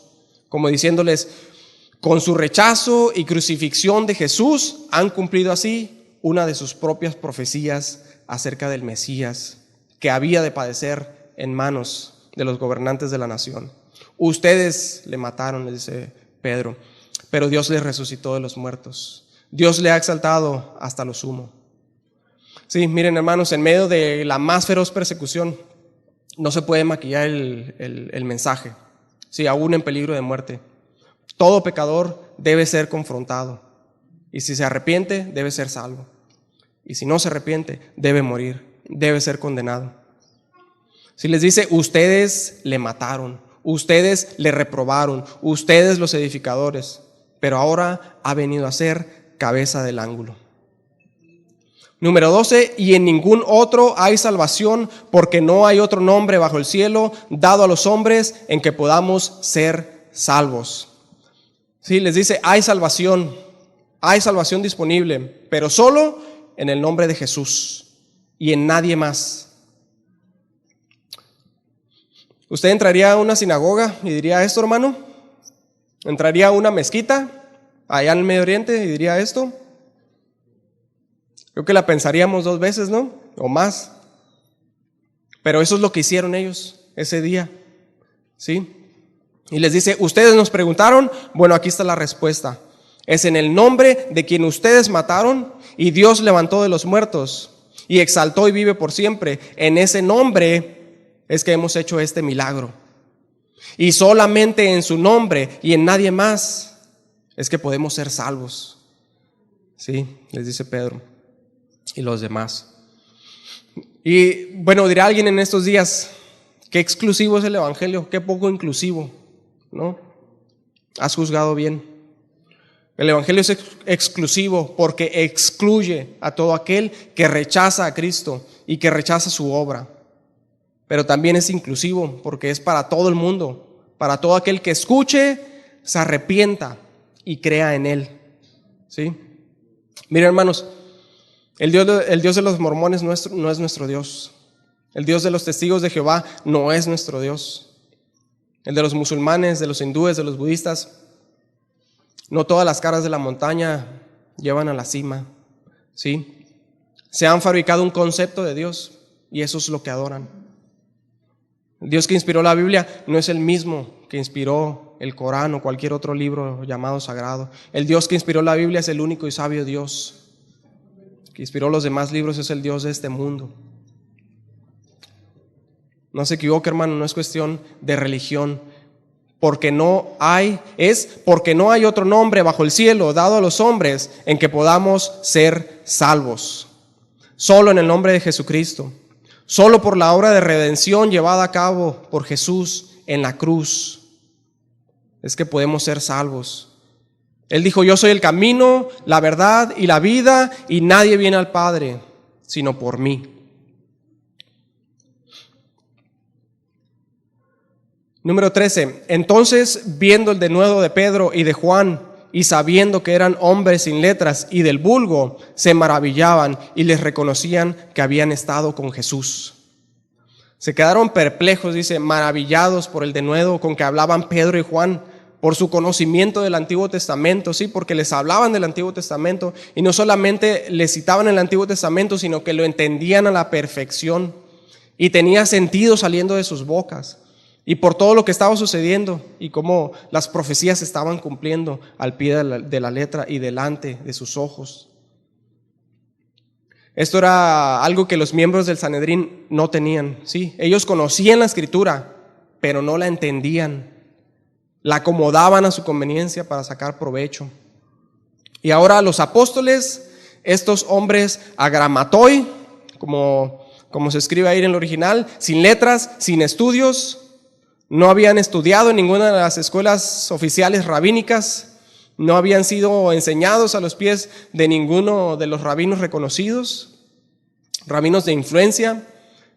como diciéndoles, con su rechazo y crucifixión de Jesús, han cumplido así una de sus propias profecías acerca del Mesías, que había de padecer en manos de los gobernantes de la nación. Ustedes le mataron, le dice Pedro, pero Dios le resucitó de los muertos. Dios le ha exaltado hasta lo sumo. Sí, miren hermanos, en medio de la más feroz persecución no se puede maquillar el mensaje, sí, aún en peligro de muerte. Todo pecador debe ser confrontado, y si se arrepiente debe ser salvo, y si no se arrepiente debe morir, debe ser condenado. Si les dice, ustedes le mataron, ustedes le reprobaron, ustedes los edificadores, pero ahora ha venido a ser cabeza del ángulo. Número 12, y en ningún otro hay salvación, porque no hay otro nombre bajo el cielo dado a los hombres en que podamos ser salvos. Sí, les dice, hay salvación disponible, pero solo en el nombre de Jesús y en nadie más. ¿Usted entraría a una sinagoga y diría esto, hermano? ¿Entraría a una mezquita allá en el Medio Oriente y diría esto? Creo que la pensaríamos 2 veces, ¿no? O más. Pero eso es lo que hicieron ellos ese día, ¿sí? Y les dice, ustedes nos preguntaron, bueno, aquí está la respuesta. Es en el nombre de quien ustedes mataron y Dios levantó de los muertos y exaltó y vive por siempre. En ese nombre es que hemos hecho este milagro. Y solamente en su nombre y en nadie más es que podemos ser salvos. Sí, les dice Pedro y los demás. Y bueno, dirá alguien en estos días, qué exclusivo es el evangelio, qué poco inclusivo, ¿no? Has juzgado bien. El evangelio es exclusivo porque excluye a todo aquel que rechaza a Cristo y que rechaza su obra. Pero también es inclusivo porque es para todo el mundo, para todo aquel que escuche, se arrepienta y crea en él. ¿Sí? Miren, hermanos, el Dios de los mormones no es nuestro Dios. El Dios de los testigos de Jehová no es nuestro Dios. El de los musulmanes, de los hindúes, de los budistas, no todas las caras de la montaña llevan a la cima, ¿sí? Se han fabricado un concepto de Dios y eso es lo que adoran. El Dios que inspiró la Biblia no es el mismo que inspiró el Corán o cualquier otro libro llamado sagrado. El Dios que inspiró la Biblia es el único y sabio Dios. Que inspiró los demás libros es el Dios de este mundo. No se equivoque, hermano, no es cuestión de religión. Porque no hay otro nombre bajo el cielo dado a los hombres en que podamos ser salvos. Solo en el nombre de Jesucristo. Solo por la obra de redención llevada a cabo por Jesús en la cruz es que podemos ser salvos. Él dijo, yo soy el camino, la verdad y la vida, y nadie viene al Padre sino por mí. Número 13. Entonces, viendo el denuedo de Pedro y de Juan, y sabiendo que eran hombres sin letras y del vulgo, se maravillaban y les reconocían que habían estado con Jesús. Se quedaron perplejos, dice, maravillados por el denuedo con que hablaban Pedro y Juan, por su conocimiento del Antiguo Testamento, sí, porque les hablaban del Antiguo Testamento y no solamente les citaban el Antiguo Testamento, sino que lo entendían a la perfección y tenía sentido saliendo de sus bocas. Y por todo lo que estaba sucediendo y cómo las profecías se estaban cumpliendo al pie de la letra y delante de sus ojos. Esto era algo que los miembros del Sanedrín no tenían. Sí, ellos conocían la Escritura, pero no la entendían. La acomodaban a su conveniencia para sacar provecho. Y ahora los apóstoles, estos hombres agramatoi, como se escribe ahí en el original, sin letras, sin estudios, no habían estudiado en ninguna de las escuelas oficiales rabínicas, no habían sido enseñados a los pies de ninguno de los rabinos reconocidos, rabinos de influencia.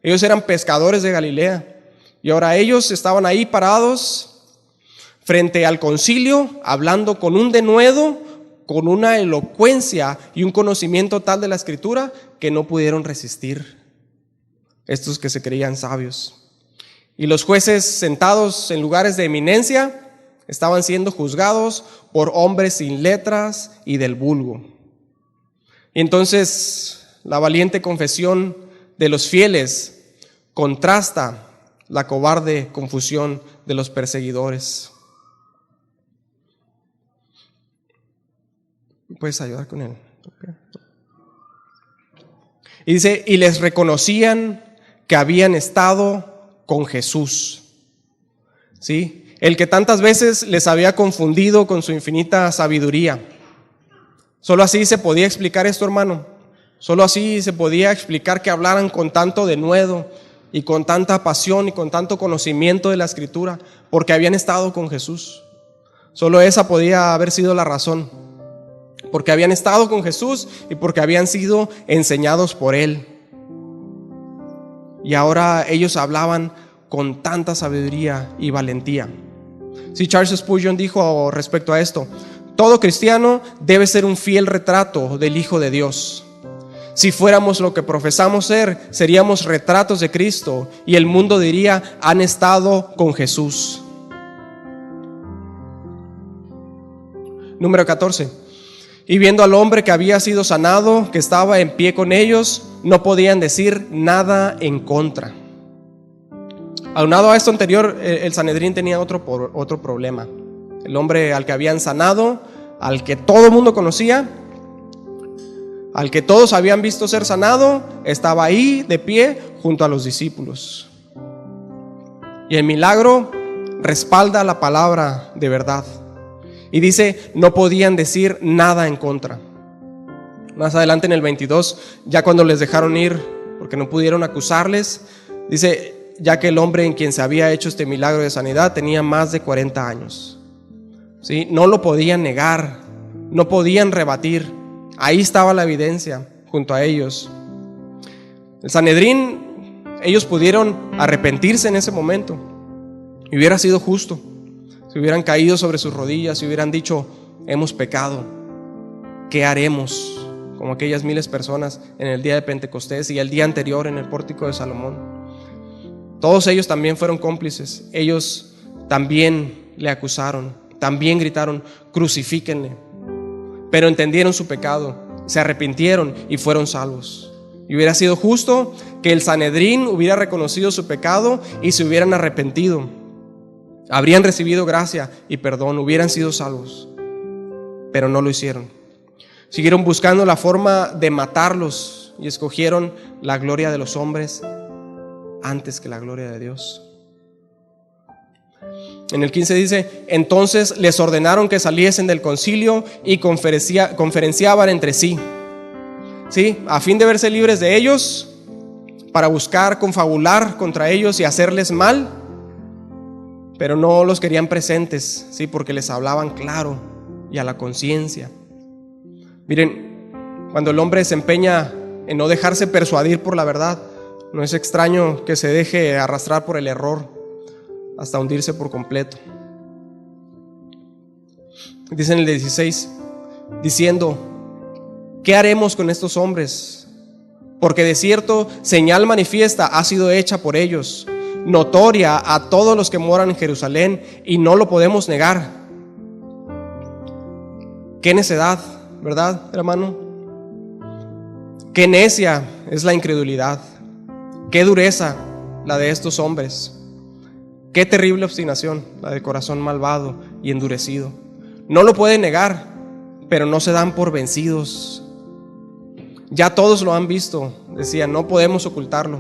Ellos eran pescadores de Galilea y ahora ellos estaban ahí parados frente al concilio, hablando con un denuedo, con una elocuencia y un conocimiento tal de la Escritura que no pudieron resistir estos que se creían sabios. Y los jueces sentados en lugares de eminencia estaban siendo juzgados por hombres sin letras y del vulgo. Y entonces la valiente confesión de los fieles contrasta la cobarde confusión de los perseguidores. ¿Puedes ayudar con él? Okay. Y dice, y les reconocían que habían estado con Jesús, ¿sí? El que tantas veces les había confundido con su infinita sabiduría. Solo así se podía explicar esto, hermano. Solo así se podía explicar que hablaran con tanto denuedo y con tanta pasión y con tanto conocimiento de la Escritura, porque habían estado con Jesús. Solo esa podía haber sido la razón, porque habían estado con Jesús y porque habían sido enseñados por Él. Y ahora ellos hablaban con tanta sabiduría y valentía. Sí, Charles Spurgeon dijo respecto a esto: todo cristiano debe ser un fiel retrato del Hijo de Dios. Si fuéramos lo que profesamos ser, seríamos retratos de Cristo y el mundo diría: han estado con Jesús. Número 14. Y viendo al hombre que había sido sanado, que estaba en pie con ellos, no podían decir nada en contra. Aunado a esto anterior, el Sanedrín tenía otro problema. El hombre al que habían sanado, al que todo el mundo conocía, al que todos habían visto ser sanado, estaba ahí de pie junto a los discípulos. Y el milagro respalda la palabra de verdad. Y dice, no podían decir nada en contra. Más adelante en el 22, ya cuando les dejaron ir, porque no pudieron acusarles, dice, ya que el hombre en quien se había hecho este milagro de sanidad tenía más de 40 años. ¿Sí? No lo podían negar, no podían rebatir. Ahí estaba la evidencia junto a ellos. El Sanedrín, ellos pudieron arrepentirse en ese momento. Y hubiera sido justo. Si hubieran caído sobre sus rodillas y hubieran dicho, hemos pecado, ¿qué haremos? Como aquellas miles de personas en el día de Pentecostés y el día anterior en el pórtico de Salomón. Todos ellos también fueron cómplices. Ellos también le acusaron, también gritaron, crucifíquenle. Pero entendieron su pecado, se arrepintieron y fueron salvos. Y hubiera sido justo que el Sanedrín hubiera reconocido su pecado y se hubieran arrepentido. Habrían recibido gracia y perdón, hubieran sido salvos, pero no lo hicieron. Siguieron buscando la forma de matarlos y escogieron la gloria de los hombres antes que la gloria de Dios. En el 15 dice, entonces les ordenaron que saliesen del concilio y conferenciaban entre sí, ¿sí? A fin de verse libres de ellos, para buscar confabular contra ellos y hacerles mal. Pero no los querían presentes, ¿sí? Porque les hablaban claro y a la conciencia. Miren, cuando el hombre se empeña en no dejarse persuadir por la verdad, no es extraño que se deje arrastrar por el error. hasta hundirse por completo. Dice en el 16, diciendo: ¿qué haremos con estos hombres? Porque de cierto señal manifiesta ha sido hecha por ellos, notoria a todos los que moran en Jerusalén, y no lo podemos negar. Qué necedad, ¿verdad, hermano? Qué necia es la incredulidad. Qué dureza la de estos hombres. Qué terrible obstinación la de corazón malvado y endurecido. No lo pueden negar, pero no se dan por vencidos. Ya todos lo han visto, decía, no podemos ocultarlo.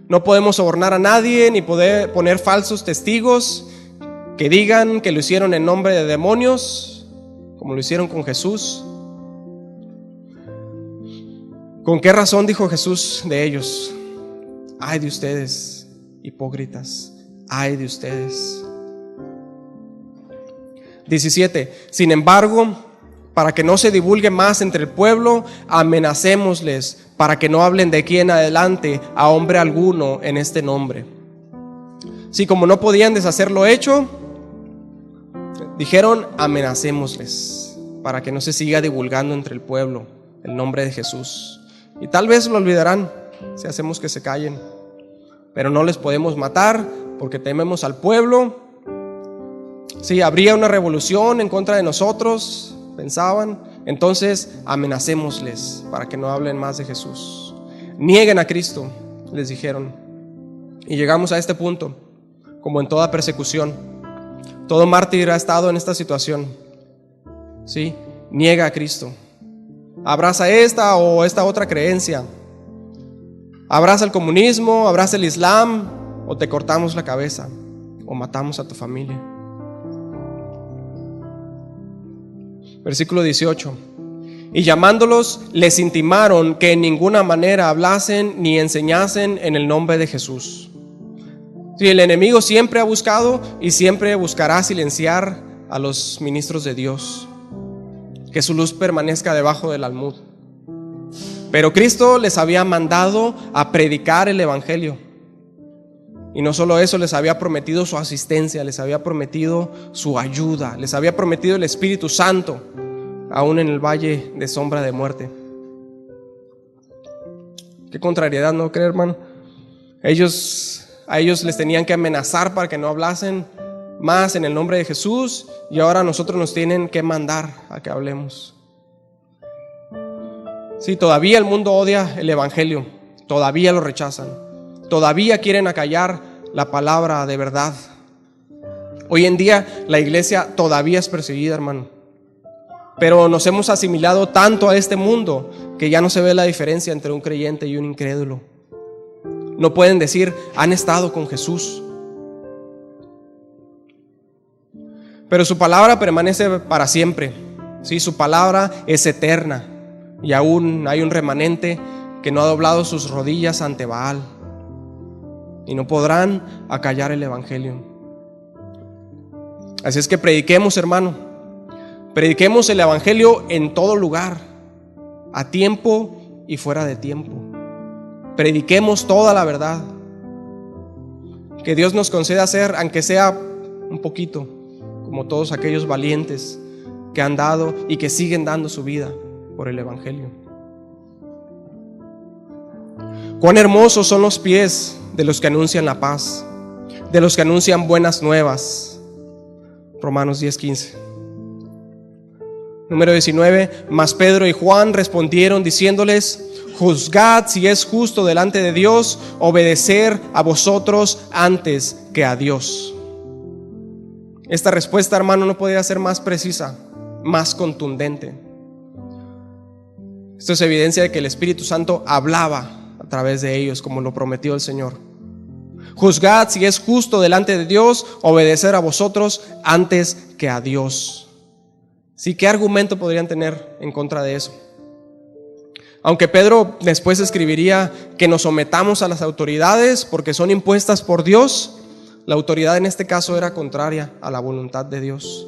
No podemos sobornar a nadie ni poder poner falsos testigos que digan que lo hicieron en nombre de demonios, como lo hicieron con Jesús. ¿Con qué razón dijo Jesús de ellos? Ay de ustedes, hipócritas, ay de ustedes. 17. Sin embargo, para que no se divulgue más entre el pueblo, amenacémosles para que no hablen de aquí en adelante a hombre alguno en este nombre. Sí, como no podían deshacer lo hecho, dijeron: amenacémosles para que no se siga divulgando entre el pueblo el nombre de Jesús. Y tal vez lo olvidarán si hacemos que se callen, pero no les podemos matar porque tememos al pueblo. Sí, habría una revolución en contra de nosotros, pensaban. Entonces amenacémosles para que no hablen más de Jesús. Nieguen a Cristo, les dijeron. Y llegamos a este punto, como en toda persecución. Todo mártir ha estado en esta situación. Sí, niega a Cristo. Abraza esta o esta otra creencia. Abraza el comunismo, abraza el Islam, o te cortamos la cabeza, o matamos a tu familia. Versículo 18. Y llamándolos, les intimaron que en ninguna manera hablasen ni enseñasen en el nombre de Jesús. Sí, el enemigo siempre ha buscado y siempre buscará silenciar a los ministros de Dios, que su luz permanezca debajo del almud. Pero Cristo les había mandado a predicar el evangelio. Y no solo eso, les había prometido su asistencia, les había prometido su ayuda, les había prometido el Espíritu Santo, aún en el valle de sombra de muerte. Qué contrariedad, ¿no cree, hermano? A ellos les tenían que amenazar para que no hablasen más en el nombre de Jesús, y ahora a nosotros nos tienen que mandar a que hablemos. Sí, todavía el mundo odia el evangelio, todavía lo rechazan, todavía quieren acallar la palabra de verdad. Hoy en día la iglesia todavía es perseguida, hermano, pero nos hemos asimilado tanto a este mundo que ya no se ve la diferencia entre un creyente y un incrédulo. No pueden decir: han estado con Jesús. Pero su palabra permanece para siempre. Sí, su palabra es eterna. Y aún hay un remanente que no ha doblado sus rodillas ante Baal, y no podrán acallar el evangelio. Así es que prediquemos, hermano. Prediquemos el evangelio en todo lugar, a tiempo y fuera de tiempo. Prediquemos toda la verdad. Que Dios nos conceda ser, aunque sea un poquito, como todos aquellos valientes que han dado y que siguen dando su vida por el evangelio. Cuán hermosos son los pies de los que anuncian la paz, de los que anuncian buenas nuevas. Romanos 10:15. Número 19. Mas Pedro y Juan respondieron diciéndoles: juzgad si es justo delante de Dios obedecer a vosotros antes que a Dios. Esta respuesta, hermano, no podía ser más precisa, más contundente. Esto es evidencia de que el Espíritu Santo hablaba a través de ellos, como lo prometió el Señor. Juzgad si es justo delante de Dios obedecer a vosotros antes que a Dios. Sí, ¿qué argumento podrían tener en contra de eso? Aunque Pedro después escribiría que nos sometamos a las autoridades porque son impuestas por Dios, la autoridad en este caso era contraria a la voluntad de Dios.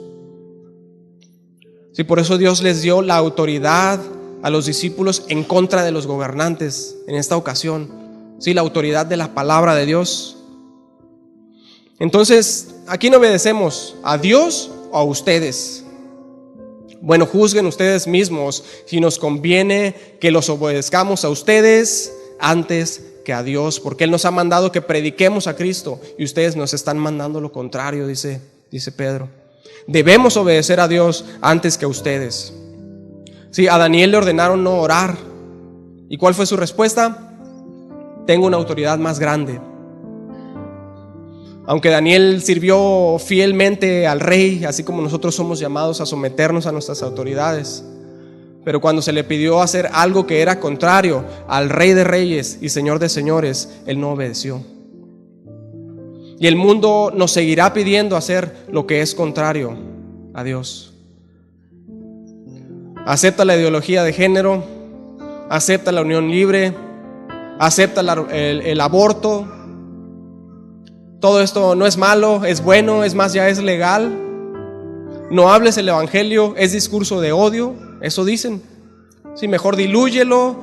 Sí, por eso Dios les dio la autoridad a los discípulos en contra de los gobernantes en esta ocasión. Sí, la autoridad de la palabra de Dios. Entonces, ¿a quién obedecemos? ¿A Dios o a ustedes? Bueno, juzguen ustedes mismos si nos conviene que los obedezcamos a ustedes antes que a Dios, porque Él nos ha mandado que prediquemos a Cristo y ustedes nos están mandando lo contrario, dice Pedro. Debemos obedecer a Dios antes que a ustedes. Sí, a Daniel le ordenaron no orar. ¿Y cuál fue su respuesta? Tengo una autoridad más grande. Aunque Daniel sirvió fielmente al rey, así como nosotros somos llamados a someternos a nuestras autoridades, pero cuando se le pidió hacer algo que era contrario al Rey de Reyes y Señor de Señores, él no obedeció. Y el mundo nos seguirá pidiendo hacer lo que es contrario a Dios. Acepta la ideología de género, acepta la unión libre, acepta el aborto. Todo esto no es malo, es bueno, es más, ya es legal. No hables el evangelio, es discurso de odio, eso dicen. Sí, mejor dilúyelo,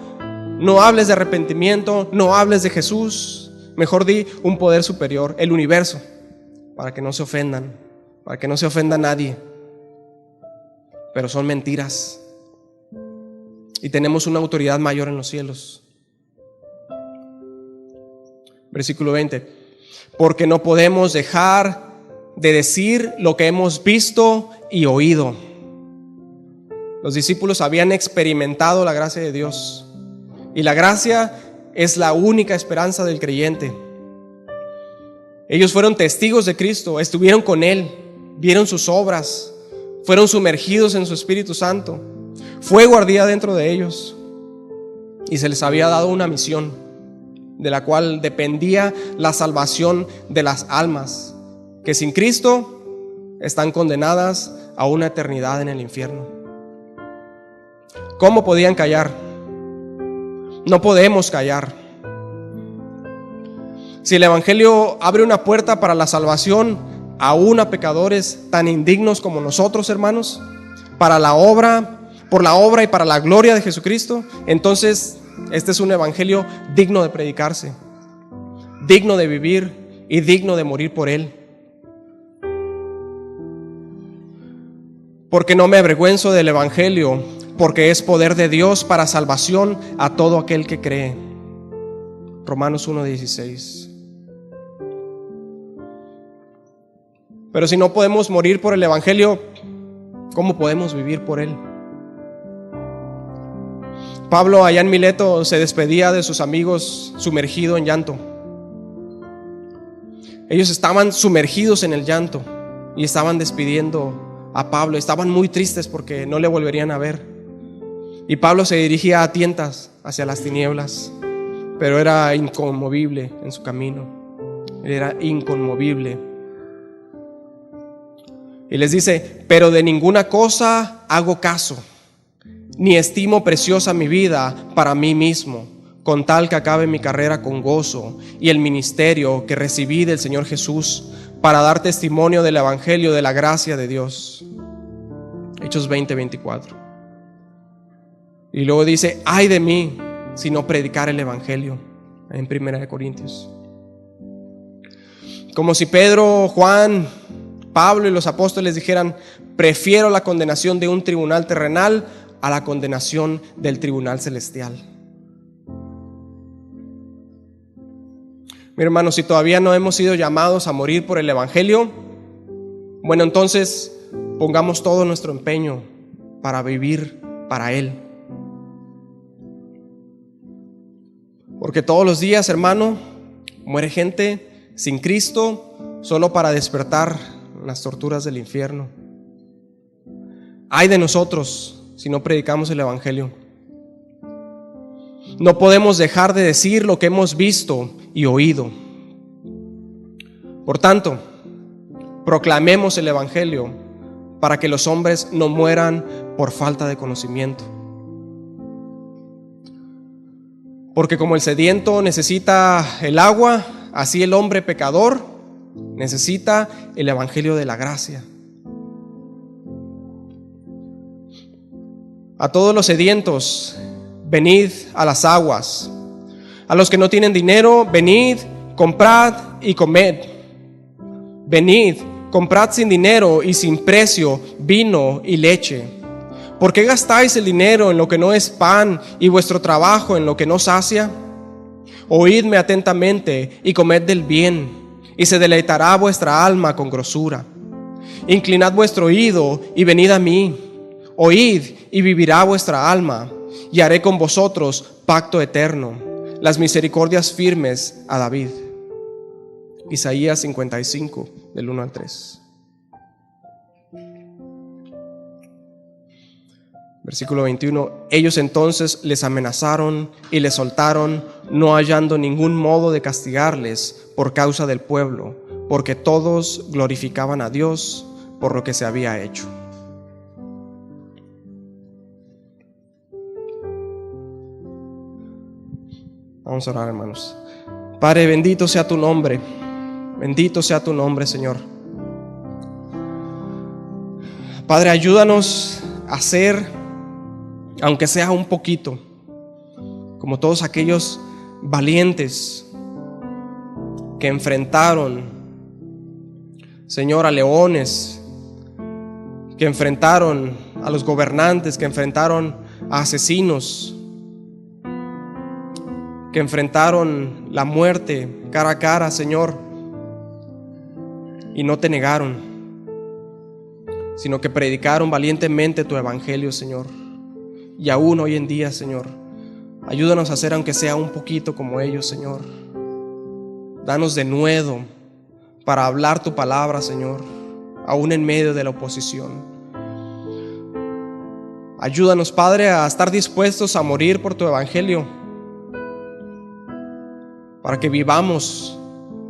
no hables de arrepentimiento, no hables de Jesús, mejor di un poder superior, el universo, para que no se ofendan, para que no se ofenda a nadie. Pero son mentiras. Y tenemos una autoridad mayor en los cielos. Versículo 20. Porque no podemos dejar de decir lo que hemos visto y oído. Los discípulos habían experimentado la gracia de Dios, y la gracia es la única esperanza del creyente. Ellos fueron testigos de Cristo, estuvieron con Él, vieron sus obras, fueron sumergidos en su Espíritu Santo. Fuego ardía dentro de ellos y se les había dado una misión de la cual dependía la salvación de las almas, que sin Cristo están condenadas a una eternidad en el infierno. ¿Cómo podían callar? No podemos callar. Si el evangelio abre una puerta para la salvación aún a pecadores tan indignos como nosotros, hermanos, por la obra y para la gloria de Jesucristo, entonces este es un evangelio digno de predicarse, digno de vivir y digno de morir por él. Porque no me avergüenzo del evangelio, porque es poder de Dios para salvación a todo aquel que cree. Romanos 1:16. Pero si no podemos morir por el evangelio, ¿cómo podemos vivir por él? Pablo allá en Mileto se despedía de sus amigos sumergido en llanto. Ellos estaban sumergidos en el llanto y estaban despidiendo a Pablo. Estaban muy tristes porque no le volverían a ver. Y Pablo se dirigía a tientas hacia las tinieblas, pero era inconmovible en su camino. Él era inconmovible. Y les dice: pero de ninguna cosa hago caso, ni estimo preciosa mi vida para mí mismo, con tal que acabe mi carrera con gozo y el ministerio que recibí del Señor Jesús, para dar testimonio del evangelio de la gracia de Dios. Hechos 20:24. Y luego dice: ay de mí si no predicar el evangelio, en 1 Corintios. Como si Pedro, Juan, Pablo y los apóstoles dijeran: prefiero la condenación de un tribunal terrenal a la condenación del tribunal celestial. Mi hermano, si todavía no hemos sido llamados a morir por el evangelio, bueno, entonces pongamos todo nuestro empeño para vivir para él. Porque todos los días, hermano, muere gente sin Cristo solo para despertar las torturas del infierno. Ay de nosotros si no predicamos el evangelio. No podemos dejar de decir lo que hemos visto y oído. Por tanto, proclamemos el evangelio para que los hombres no mueran por falta de conocimiento. Porque como el sediento necesita el agua, así el hombre pecador necesita el evangelio de la gracia. A todos los sedientos, venid a las aguas. A los que no tienen dinero, venid, comprad y comed. Venid, comprad sin dinero y sin precio vino y leche. ¿Por qué gastáis el dinero en lo que no es pan y vuestro trabajo en lo que no sacia? Oídme atentamente y comed del bien, y se deleitará vuestra alma con grosura. Inclinad vuestro oído y venid a mí. Oíd y vivirá vuestra alma, y haré con vosotros pacto eterno, las misericordias firmes a David. Isaías 55, del 1 al 3. Versículo 21. Ellos entonces les amenazaron y les soltaron, no hallando ningún modo de castigarles por causa del pueblo, porque todos glorificaban a Dios por lo que se había hecho. Vamos a orar, hermanos. Padre, bendito sea tu nombre. Bendito sea tu nombre, Señor. Padre, ayúdanos a ser, aunque sea un poquito, como todos aquellos valientes que enfrentaron, Señor, a leones, que enfrentaron a los gobernantes, que enfrentaron a asesinos, que enfrentaron la muerte cara a cara, Señor, y no te negaron, sino que predicaron valientemente tu evangelio, Señor. Y aún hoy en día, Señor, ayúdanos a ser, aunque sea un poquito como ellos, Señor. Danos denuedo para hablar tu palabra, Señor, aún en medio de la oposición. Ayúdanos, Padre, a estar dispuestos a morir por tu evangelio, para que vivamos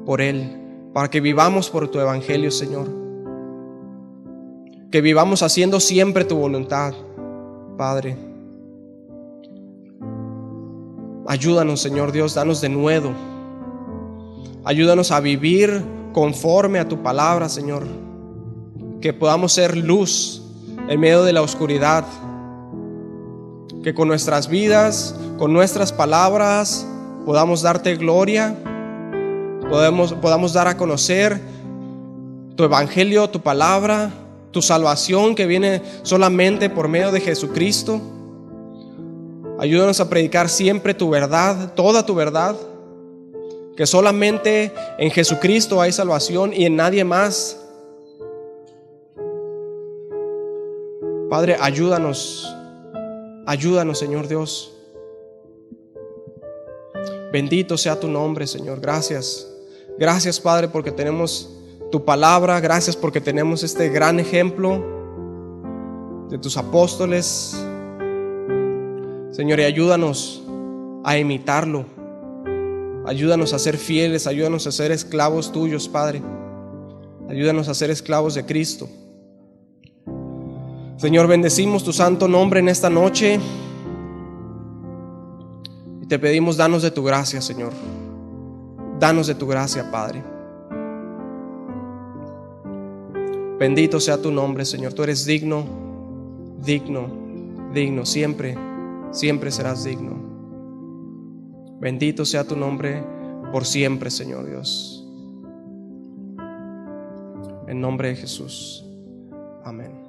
por él, para que vivamos por tu evangelio, Señor. Que vivamos haciendo siempre tu voluntad, Padre. Ayúdanos, Señor Dios, danos denuedo. Ayúdanos a vivir conforme a tu palabra, Señor. Que podamos ser luz en medio de la oscuridad. Que con nuestras vidas, con nuestras palabras, podamos darte gloria. Podamos dar a conocer tu evangelio, tu palabra, tu salvación que viene solamente por medio de Jesucristo. Ayúdanos a predicar siempre tu verdad, toda tu verdad, que solamente en Jesucristo hay salvación y en nadie más. Padre, ayúdanos, Señor Dios. Bendito sea tu nombre, Señor. Gracias. Gracias, Padre, porque tenemos tu palabra. Gracias porque tenemos este gran ejemplo de tus apóstoles, Señor, y ayúdanos a imitarlo. Ayúdanos a ser fieles, ayúdanos a ser esclavos tuyos, Padre. Ayúdanos a ser esclavos de Cristo. Señor, bendecimos tu santo nombre en esta noche y te pedimos, danos de tu gracia, Señor. Danos de tu gracia, Padre. Bendito sea tu nombre, Señor. Tú eres digno, digno, digno. Siempre, siempre serás digno. Bendito sea tu nombre por siempre, Señor Dios. En nombre de Jesús. Amén.